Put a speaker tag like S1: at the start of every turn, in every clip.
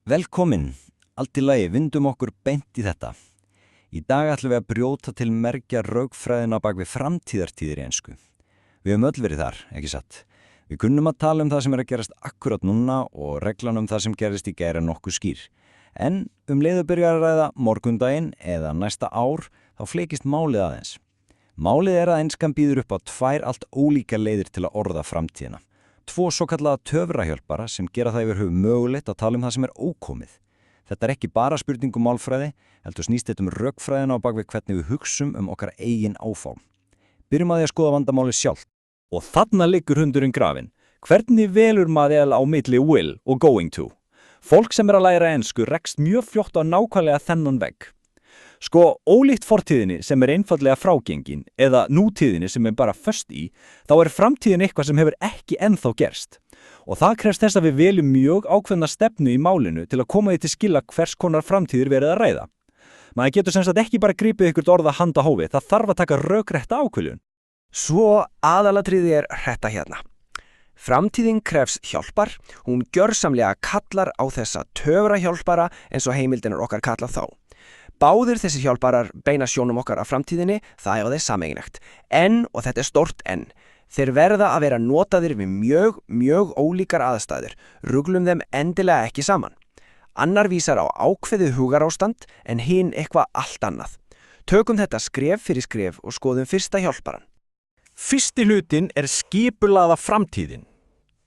S1: Velkomin, allt í lagi, vindum okkur beint í þetta. Í dag ætlum við að brjóta til mergja rökfræðina bak við framtíðartíðir í ensku. Við höfum öll verið þar, ekki satt. Við kunnum að tala það sem að gerast akkurat núna og reglan það sem gerist í gær nokkuð skýr. En leiðu byrja að ræða morgundaginn eða næsta ár, þá fleikist málið aðeins. Málið að enskan býður upp á tvær allt ólíka leiðir til að orða framtíðina. Tvo svokallaða töfrahjálpara sem gera það yfir höfuð mögulegt að tala það sem ókomið. Þetta ekki bara spurning málfræði, heldur snýst þetta rökfræðina á bak við hvernig við hugsum okkar eigin áform. Byrjum að því að skoða vandamálið sjálft. Og þarna liggur hundurinn grafinn. Hvernig velur maður á milli will og going to? Fólk sem að læra ensku rekst mjög fljótt á nákvæmlega þennan vegg. Ólíkt fortíðinni sem einfaldlega frágengin eða nútíðinni sem bara föst í, þá framtíðin eitthvað sem hefur ekki ennþá gerst. Og það krefst þess að við veljum mjög ákveðna stefnu í málinu til að koma því til skila hvers konar framtíðir verið að ræða. Maður getur sem sagt ekki bara grípið ykkur orða handa hófi, það þarf að taka rökrétta ákvörðun.
S2: Svo aðalatriðið þetta hérna. Framtíðin krefst hjálpar, hún gjörsamlega kallar á þessa töfrahjálpara eins og heimildinar okkar kalla þá. Báðir þessi hjálparar beina sjónum okkar af framtíðinni, það á þeir sameiginlegt. En, og þetta stórt en, þeir verða að vera notaðir við mjög ólíkar aðstæður, ruglum þeim endilega ekki saman. Annar vísar á ákveðið hugarástand en hinn eitthvað allt annað. Tökum þetta skref fyrir skref og skoðum fyrsta hjálparan.
S3: Fyrsti hlutin skipulaða framtíðin.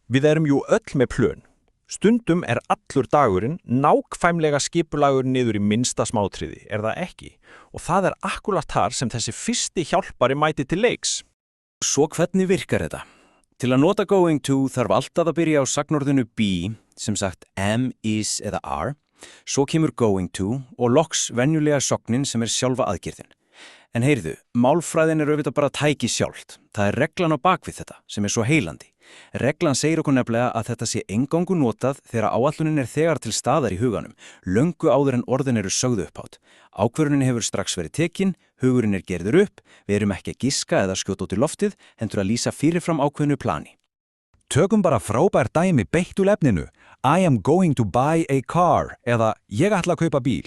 S3: Við jú öll með plön. Stundum allur dagurinn nákvæmlega skipulagur niður í minnsta smátriði, það ekki? Og það akkurat þar sem þessi fyrsti hjálpari mæti til leiks.
S1: Svo hvernig virkar þetta? Til að nota going to þarf alltaf að byrja á sagnorðinu be, sem sagt am, is eða are. Svo kemur going to og loks venjulega sognin sem sjálfa aðgerðin. En heyrðu, málfræðin auðvitað bara tæki sjálft. Það reglan á bakvið þetta sem svo heilandi. Reglan segir okkur nefnilega að þetta sé engangu notað þegar áætlunin þegar til staðar í huganum, löngu áður en orðin sögðu upphátt. Ákvörðunin hefur strax verið tekin, hugurinn gerður upp, við erum ekki að giska eða skjóta út í loftið, heldur að lýsa fyrirfram ákveðnu plani.
S4: Tökum bara frábær dæmi beitt úr efninu. I am going to buy a car eða ég ætla að kaupa bíl.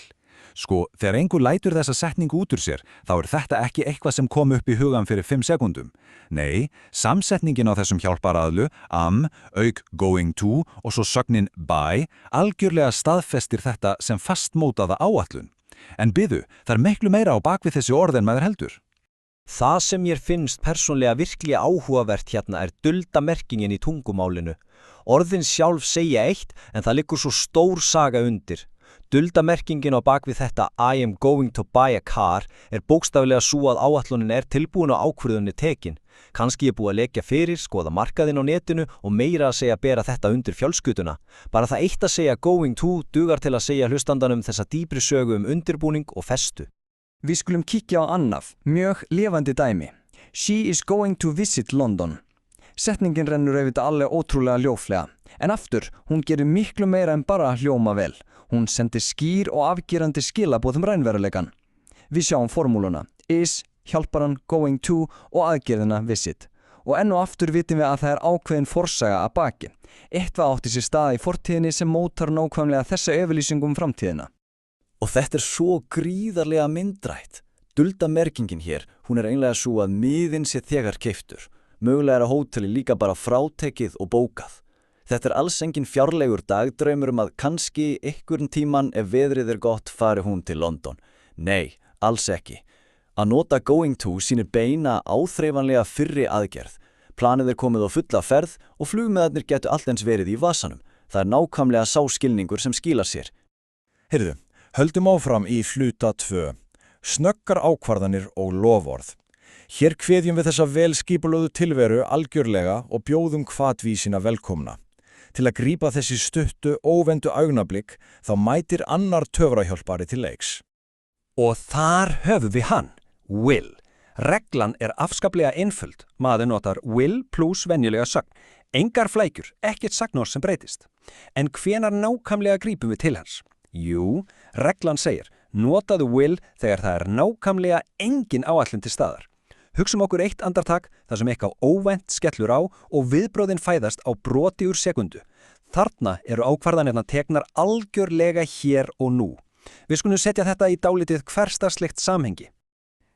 S4: Þegar einhver lætur þessa setningu út úr sér, þá þetta ekki eitthvað sem kom upp í hugan fyrir 5 sekúndum. Nei, samsetningin á þessum hjálparaðlu, am, auk going to og svo sögnin buy, algjörlega staðfestir þetta sem fastmótaða áætlun. En biðu, það miklu meira á bakvið þessi orð en maður heldur.
S5: Það sem mér finnst persónlega virkilega áhugavert hérna dulda merkingin í tungumálinu. Orðin sjálf segja eitt, en það liggur svo stór saga undir. Dulda merkingin á bakvið þetta I am going to buy a car bókstaflega svo að áætlunin tilbúin og ákvörðunin tekin. Kannski búið að leggja fyrir, skoða markaðinn á netinu og meira að segja bera þetta undir fjölskutuna. Bara það eitt að segja going to dugar til að segja hlustandanum þessa dýpri sögu undirbúning og festu.
S2: Við skulum kíkja á annað, mjög lifandi dæmi. She is going to visit London. Setningin rennur auðvitað alveg ótrúlega ljóflega. En aftur, hún gerir miklu meira en bara hljóma vel. Hún sendir skýr og afgerandi skilaboð raunveruleikann. Við sjáum formúluna is, hjálparan, going to og aðgerðina visit. Og enn og aftur vitum við að það ákveðin forsaga að baki. Eitthvað átti sér stað í fortíðinni sem mótar nákvæmlega þessa yfirlýsingum framtíðina.
S1: Og þetta svo gríðarlega myndrætt. Dulda merkingin hér, hún eiginlega svo að miðinn sé þegar keyptur. Mögulega hóteli líka bara frátekið og bókað. Þetta alls engin fjárlegur dagdraumur að kannski einhvern tíman ef veðrið gott fari hún til London. Nei, alls ekki. Að nota going to sýnir beina áþreifanlega fyrri aðgerð. Planið komið á fulla ferð og flugmiðarnir getu alltens verið í vasanum. Það nákvæmlega sá skilningur sem skilar sér.
S4: Heyrðu, höldum áfram í hluta 2. Snöggar ákvarðanir og loforð. Hér kveðjum við þessa vel skipulögðu tilveru algjörlega og bjóðum hvatvísina velkomna. Til að grípa þessi stuttu, óvendu augnablik, þá mætir annar töfrahjálpari til leiks.
S5: Og þar höfum við hann, will. Reglan afskaplega einföld. Maður notar will plus venjulega sagn. Engar flækjur, ekkert sagnorð sem breytist. En hvenar nákvæmlega grípum við til hans? Jú, reglan segir, notaðu will þegar það nákvæmlega engin áætlun til staðar. Hugsum okkur eitt andartak þar sem eitthvað óvænt skellur á og viðbröðin fæðast á broti úr sekundu. Þarna eru ákvarðanirnar teknar algjörlega hér og nú. Við skulum setja þetta í dálítið hversdagslegt samhengi.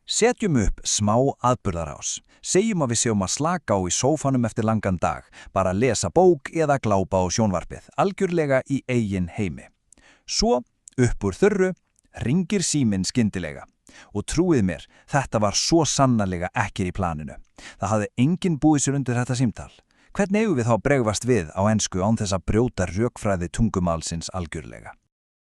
S4: Setjum upp smá atburðarás. Segjum að við séum að slaka á í sófanum eftir langan dag, bara lesa bók eða glápa á sjónvarpið, algjörlega í eigin heimi. Svo, upp úr þurru, ringir síminn skyndilega. Og trúið mér, þetta var svo sannarlega ekki í planinu. Það hafði enginn búið sér undir þetta símtal. Hvernig eigum við þá bregðast við á ensku án þess að brjóta rökfræði tungumálsins algjörlega?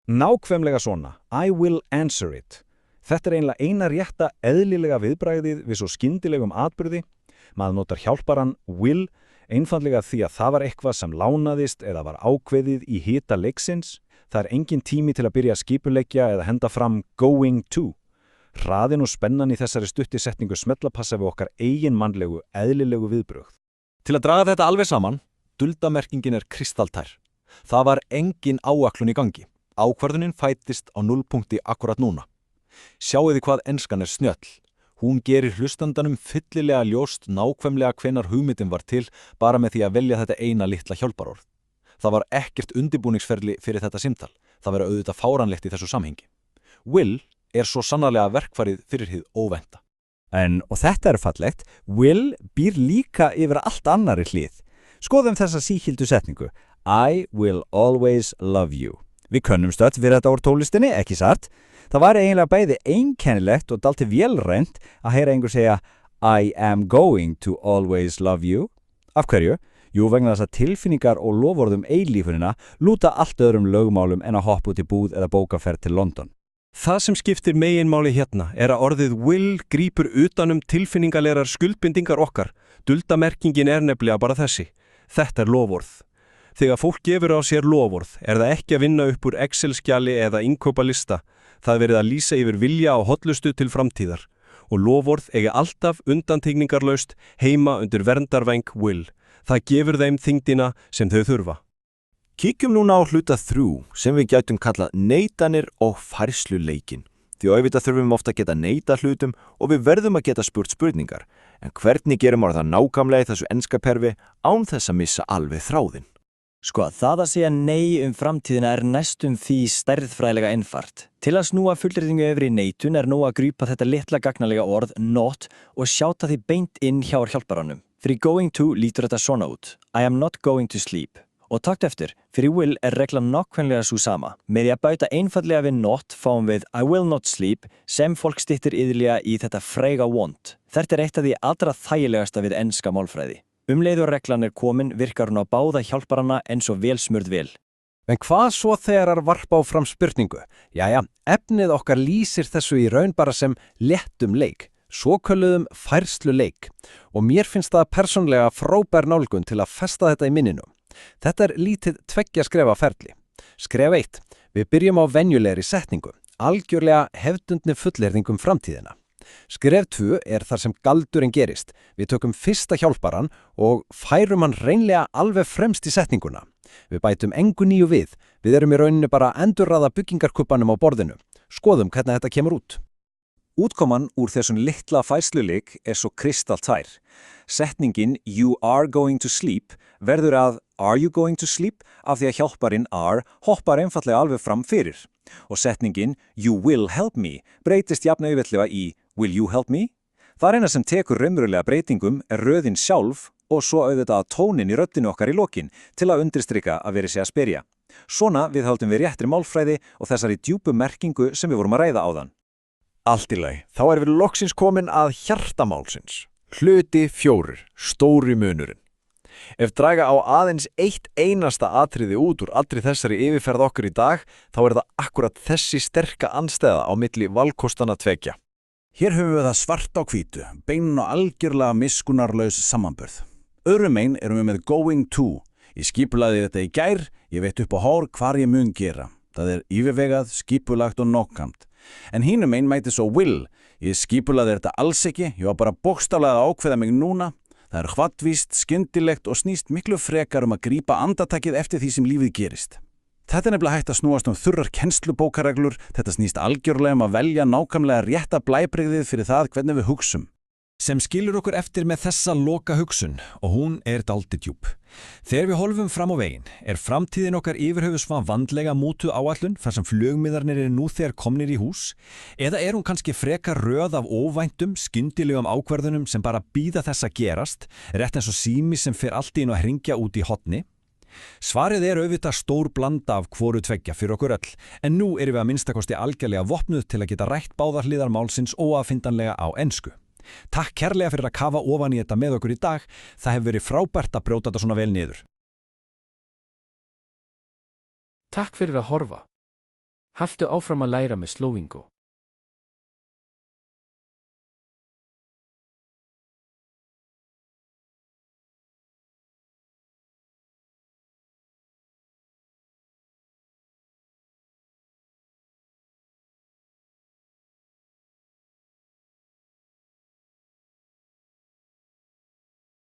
S3: Nákvæmlega svona, I will answer it. Þetta einlega eina rétta eðlilega viðbragðið við svo skyndilegum atburði. Maður notar hjálparan will einfaldlega því að það var eitthvað sem lánaðist eða var ákveðið í hita leiksins. Það engin tími til að byrja að skipuleggja eða henda fram going to. Hraðin og spennan í þessari stuttisetningu smellapassa við okkar eigin mannlegu, eðlilegu viðbrögð.
S5: Til að draga þetta alveg saman, duldamerkingin kristaltær. Það var engin áætlun í gangi. Ákvörðunin fættist á núllpunkti akkurat núna. Sjáiði hvað enskan snjöll. Hún gerir hlustandanum fyllilega ljóst nákvæmlega hvenær hugmyndin var til bara með því að velja þetta eina litla hjálparorð. Það var ekkert undirbúningsferli fyrir þetta símtal. Það verður auðvitað fáranlegt í þessu samhengi. Will svo sannarlega verkfærið fyrir hið óvænta.
S4: Og þetta fallegt, will býr líka yfir allt annari hlið. Skoðum þessa síhildu setningu. I will always love you. Við könnumst öll við þetta úr tónlistinni, ekki satt? Það var eiginlega bæði einkennilegt og dálítið vélrænt að heyra einhver segja I am going to always love you. Af hverju? Jú, vegna þess að tilfinningar og loforðum eilífunina lúta allt öðrum lögmálum en að hoppa út í búð eða bókaferð til London.
S5: Það sem skiptir meginmáli hérna að orðið will grípur utanum tilfinningalegar skuldbindingar okkar. Duldamerkingin nefnilega bara þessi. Þetta loforð. Þegar fólk gefur á sér loforð það ekki að vinna upp úr Excel-skjali eða innkaupalista. Það verið að lýsa yfir vilja og hollustu til framtíðar. Og loforð alltaf undantekningarlaust heima undir verndarvæng will. Það gefur þeim þyngdina sem þau þurfa.
S6: Kíkjum núna á hluta 3 sem við gætum kallað neitanir og færsluleikin. Því auðvitað þurfum ofta að geta neita hlutum og við verðum að geta spurt spurningar. En hvernig gerum við það nákvæmlega í þessu enska perfi án þess að missa alveg þráðinn?
S7: Sko, það að segja nei framtíðina næstum því stærðfræðilega einfalt. Til að snúa fullyrðingu yfir í neitun nóg að grípa þetta litla gagnalega orð not og sjáta því beint inn hjá hjálparanum. Fyrir going to lítur þetta svona út. I am not going to sleep. Og takt eftir, fyrir will reglan nákvæmlega svo sama. Með því að bæta einfallega við not fáum við I will not sleep sem fólk styttir iðulega í þetta fræga want. Þetta eitt af því allra þægilegasta við enska málfræði. Leiður reglan komin virkar hún á báða hjálparana eins og vel smurð vel.
S2: En hvað svo þegar varpa á fram spurningu? Jæja, efnið okkar lýsir þessu í raun bara sem léttum leik, svokölluðum færsluleik. Og mér finnst það persónlega frábær nálgun til að festa þetta í minninu. Þetta lítið tveggja skrefa ferli. Skref 1. Við byrjum á venjulegri setningu, algjörlega hefðbundni fullyrðingum framtíðina. Skref 2 þar sem galdurinn gerist. Við tökum fyrsta hjálparan og færum hann reynlega alveg fremst í setninguna. Við bætum engu nýju við. Við erum í rauninu bara að endurraða byggingarkubbanum á borðinu. Skoðum hvernig þetta kemur út.
S4: Útkoman úr þessum litla færsluleik svo kristaltær. Setningin you are going to sleep verður að are you going to sleep af því að hjálparinn hoppar einfallega alveg fram fyrir. Og setningin you will help me breytist jafn auðveldlega í will you help me? Það eina sem tekur raunverulega breytingum röðin sjálf og svo auðvitað tónin í röddinu okkar í lokin til að undirstrika að verið sé að spyrja. Svona viðhaldum við réttri málfræði og þessari djúpu merkingu sem við vorum að ræða áðan.
S6: Allt í lagi, þá við loksins komin að hjartamálsins. Hluti 4, stóri munurinn. Ef draga á aðeins eitt einasta atriði út úr allri þessari yfirferð okkur í dag, þá það akkurat þessi sterka andstæða á milli valkostana tveggja.
S4: Hér höfum við það svart á hvítu, beinin og algjörlega miskunnarlaus samanburð. Öðrum einn erum við með going to. Ég skipulaði þetta í gær, ég veit upp á hár hvar ég mun gera. Það yfirvegað, skipulagt og nákvæmt. En hinum einn mæti svo will. Ég skipulaði þetta alls ekki, ég var bara bókstaflega að ákveða mig núna. Það hvattvíst, skyndilegt og snýst miklu frekar að grípa andartakið eftir því sem lífið gerist. Þetta nefnilega hægt að snúast þurrar kennslubókareglur, þetta snýst algjörlega að velja nákvæmlega rétta blæbrigðið fyrir það hvernig við hugsum. sem skilur okkur eftir með þessa loka hugsun og hún dálítið djúp. Þegar við horfum fram á veginn framtíðin okkar yfirhöfusva vandlega mútuð áætlun þar sem flugmiðarnir nú þegar komnir í hús eða hún kannski frekar röð af óvæntum, skyndilegum ákvarðunum sem bara bíða þess að gerast, rétt eins og sími sem fer allt í einu að hringja út í hotni? Svarið auðvitað stór blanda af hvoru tveggja fyrir okkur öll, en nú við að minnstakosti algjörlega vopnuð til að geta rætt báðar hliðar málsins óafindanlega á ensku. Takk kærlega fyrir að kafa ofan í þetta með okkur í dag, það hefur verið frábært að brjóta þetta svona vel niður.
S8: Takk fyrir að horfa. Haltu áfram að læra með Slowingo.